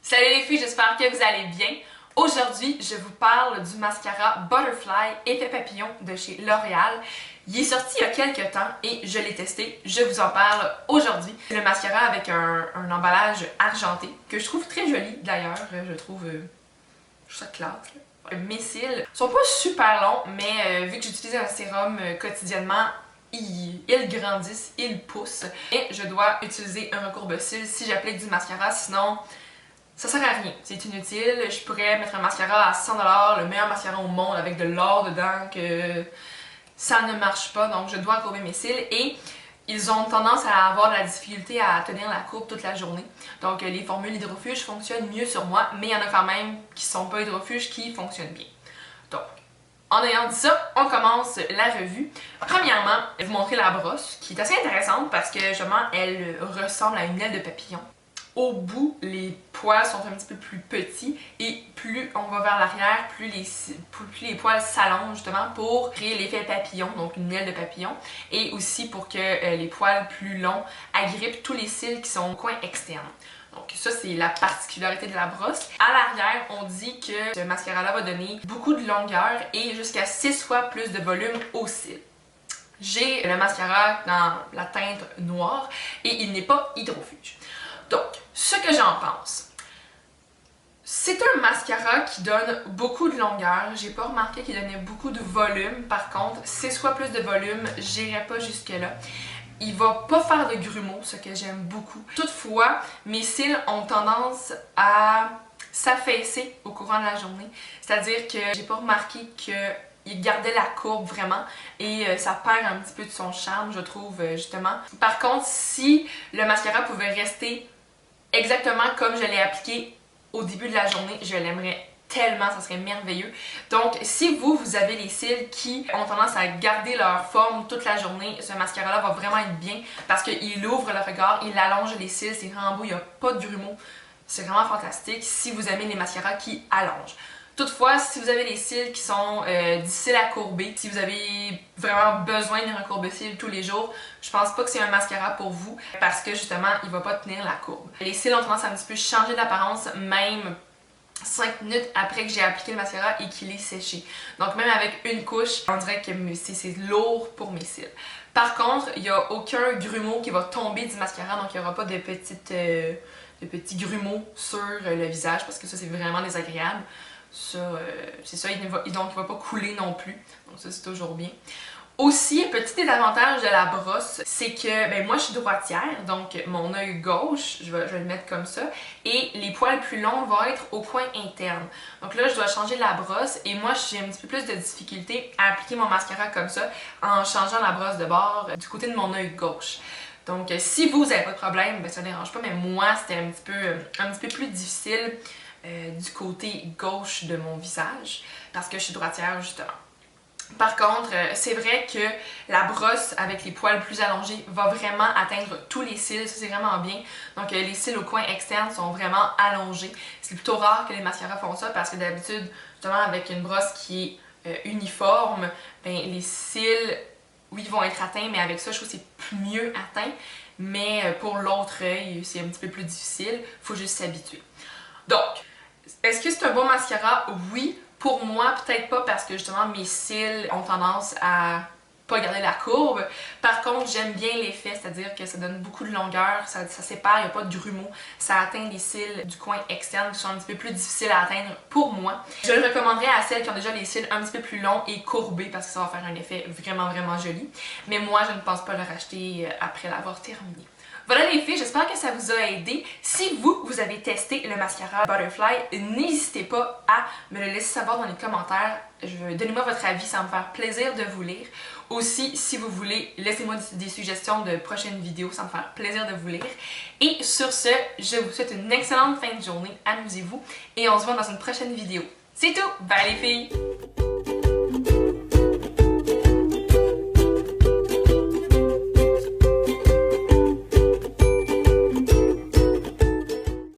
Salut les filles, j'espère que vous allez bien. Aujourd'hui, je vous parle du mascara Butterfly Effet Papillon de chez L'Oréal. Il est sorti il y a quelques temps et je l'ai testé. Je vous en parle aujourd'hui. C'est le mascara avec un emballage argenté que je trouve très joli d'ailleurs. Je trouve ça classe. Mes cils sont pas super longs, mais vu que j'utilise un sérum quotidiennement, ils grandissent, ils poussent. Et je dois utiliser un recourbe-cils si j'applique du mascara, sinon ça sert à rien, c'est inutile. Je pourrais mettre un mascara à 100$, le meilleur mascara au monde avec de l'or dedans, que ça ne marche pas, donc je dois recourber mes cils et ils ont tendance à avoir de la difficulté à tenir la courbe toute la journée. Donc les formules hydrofuges fonctionnent mieux sur moi, mais il y en a quand même qui sont pas hydrofuges qui fonctionnent bien. Donc, en ayant dit ça, on commence la revue. Premièrement, je vais vous montrer la brosse, qui est assez intéressante parce que justement, elle ressemble à une aile de papillon. Au bout, les poils sont un petit peu plus petits et plus on va vers l'arrière, plus les poils s'allongent justement pour créer l'effet papillon, donc une aile de papillon, et aussi pour que les poils plus longs agrippent tous les cils qui sont au coin externe. Donc ça, c'est la particularité de la brosse. À l'arrière, on dit que ce mascara-là va donner beaucoup de longueur et jusqu'à 6 fois plus de volume aux cils. J'ai le mascara dans la teinte noire et il n'est pas hydrofuge. Donc, ce que j'en pense, c'est un mascara qui donne beaucoup de longueur. J'ai pas remarqué qu'il donnait beaucoup de volume. Par contre, 6 fois plus de volume, j'irai pas jusque là. Il va pas faire de grumeaux, ce que j'aime beaucoup. Toutefois, mes cils ont tendance à s'affaisser au courant de la journée. C'est-à-dire que j'ai pas remarqué qu'il gardait la courbe vraiment et ça perd un petit peu de son charme, je trouve, justement. Par contre, si le mascara pouvait rester exactement comme je l'ai appliqué au début de la journée, je l'aimerais tellement, ça serait merveilleux. Donc, si vous avez les cils qui ont tendance à garder leur forme toute la journée, ce mascara-là va vraiment être bien parce qu'il ouvre le regard, il allonge les cils, c'est vraiment beau, il n'y a pas de grumeaux. C'est vraiment fantastique si vous aimez les mascaras qui allongent. Toutefois, si vous avez les cils qui sont difficiles à courber, si vous avez vraiment besoin d'un recourbe-cils tous les jours, je pense pas que c'est un mascara pour vous parce que justement, il va pas tenir la courbe. Les cils ont tendance à un petit peu changer d'apparence même 5 minutes après que j'ai appliqué le mascara et qu'il est séché. Donc même avec une couche, on dirait que c'est lourd pour mes cils. Par contre, il n'y a aucun grumeau qui va tomber du mascara, donc il n'y aura pas de petits grumeaux sur le visage parce que ça c'est vraiment désagréable. Ça, c'est ça, donc il va pas couler non plus, donc ça c'est toujours bien. Aussi, petit désavantage de la brosse, c'est que moi je suis droitière, donc mon œil gauche, je vais le mettre comme ça, et les poils plus longs vont être au coin interne. Donc là je dois changer la brosse et moi j'ai un petit peu plus de difficulté à appliquer mon mascara comme ça en changeant la brosse de bord du côté de mon œil gauche. Donc si vous n'avez pas de problème, ça ne dérange pas, mais moi c'était un petit peu plus difficile du côté gauche de mon visage parce que je suis droitière justement. Par contre, c'est vrai que la brosse avec les poils plus allongés va vraiment atteindre tous les cils, ça c'est vraiment bien. Donc les cils au coin externe sont vraiment allongés. C'est plutôt rare que les mascaras font ça parce que d'habitude, justement avec une brosse qui est uniforme, les cils, oui, vont être atteints, mais avec ça, je trouve que c'est mieux atteint. Mais pour l'autre œil, c'est un petit peu plus difficile, il faut juste s'habituer. Donc, est-ce que c'est un bon mascara? Oui. Pour moi, peut-être pas parce que justement mes cils ont tendance à pas garder la courbe. Par contre, j'aime bien l'effet, c'est-à-dire que ça donne beaucoup de longueur, ça sépare, il n'y a pas de grumeaux, ça atteint les cils du coin externe qui sont un petit peu plus difficiles à atteindre pour moi. Je le recommanderais à celles qui ont déjà les cils un petit peu plus longs et courbés parce que ça va faire un effet vraiment joli. Mais moi, je ne pense pas le racheter après l'avoir terminé. Voilà les filles, j'espère que ça vous a aidé. Si vous avez testé le mascara Butterfly, n'hésitez pas à me le laisser savoir dans les commentaires. Donnez-moi votre avis, ça va me faire plaisir de vous lire. Aussi, si vous voulez, laissez-moi des suggestions de prochaines vidéos, ça va me faire plaisir de vous lire. Et sur ce, je vous souhaite une excellente fin de journée, amusez-vous et on se voit dans une prochaine vidéo. C'est tout, bye les filles!